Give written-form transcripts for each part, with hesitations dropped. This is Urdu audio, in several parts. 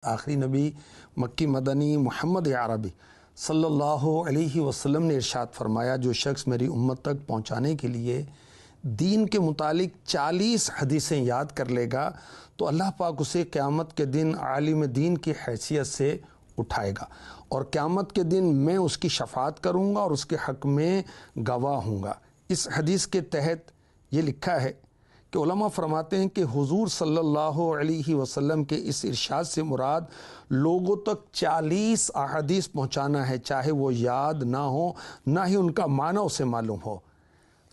آخری نبی مکی مدنی محمد عربی صلی اللہ علیہ وسلم نے ارشاد فرمایا، جو شخص میری امت تک پہنچانے کے لیے دین کے متعلق 40 حدیثیں یاد کر لے گا تو اللہ پاک اسے قیامت کے دن عالم دین کی حیثیت سے اٹھائے گا، اور قیامت کے دن میں اس کی شفاعت کروں گا اور اس کے حق میں گواہ ہوں گا۔ اس حدیث کے تحت یہ لکھا ہے کہ علماء فرماتے ہیں کہ حضور صلی اللہ علیہ وسلم کے اس ارشاد سے مراد لوگوں تک 40 احادیث پہنچانا ہے، چاہے وہ یاد نہ ہو، نہ ہی ان کا معنی اسے معلوم ہو۔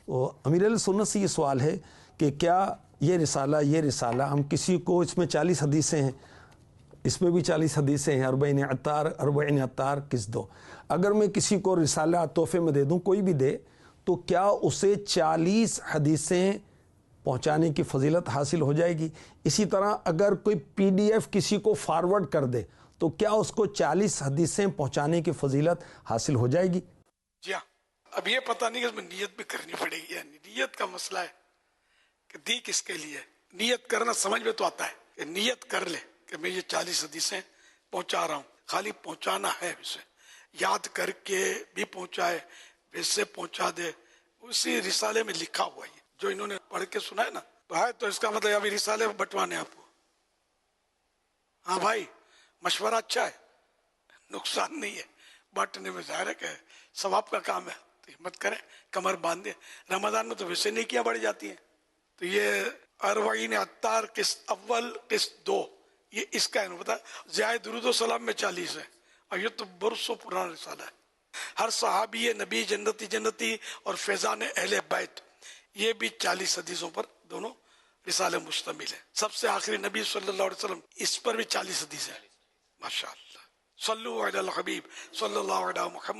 امیر اہل سنت سے یہ سوال ہے کہ کیا یہ رسالہ ہم کسی کو، اس میں 40 حدیثیں ہیں، اس میں بھی 40 حدیثیں ہیں، 40 عطار کس دو، اگر میں کسی کو رسالہ تحفے میں دے دوں، کوئی بھی دے، تو کیا اسے 40 حدیثیں پہنچانے کی فضیلت حاصل ہو جائے گی؟ اسی طرح اگر کوئی PDF کسی کو فارورڈ کر دے تو کیا اس کو 40 حدیثیں پہنچانے کی فضیلت حاصل ہو جائے گی؟ جی ہاں، اب یہ پتہ نہیں کہ اس میں نیت بھی کرنی پڑے گی، یعنی نیت کا مسئلہ ہے کہ دی کس کے لیے۔ نیت کرنا سمجھ میں تو آتا ہے کہ نیت کر لے کہ میں یہ 40 حدیثیں پہنچا رہا ہوں، خالی پہنچانا ہے، اسے یاد کر کے بھی پہنچائے، ویسے پہنچا دے، اسی رسالے میں لکھا ہوا ہے جو انہوں نے پڑھ کے سنا ہے نا، تو اس کا مطلب ابھی رسالے بٹوانے آپ کو۔ ہاں بھائی، مشورہ اچھا ہے، نقصان نہیں ہے، بانٹنے میں ظاہر ہے کہ ثواب کا کام ہے، تو ہمت کریں، کمر باندھیں۔ رمضان میں تو ویسے نیکیاں بڑھ جاتی ہیں۔ تو یہ 40 عطار قسط اول قسط 2، یہ اس کا ہے، پتا زیادہ درود و سلام میں 40 ہے، اور یہ تو برسوں پرانا رسالہ ہے۔ ہر صحابی نبی جنتی اور فیضان اہل بیت، یہ بھی 40 حدیثوں پر دونوں رسالے مشتمل ہیں۔ سب سے آخری نبی صلی اللہ علیہ وسلم، اس پر بھی 40 حدیث ہیں۔ ماشاءاللہ، صلو علی الحبیب صلی اللہ علیہ محمد۔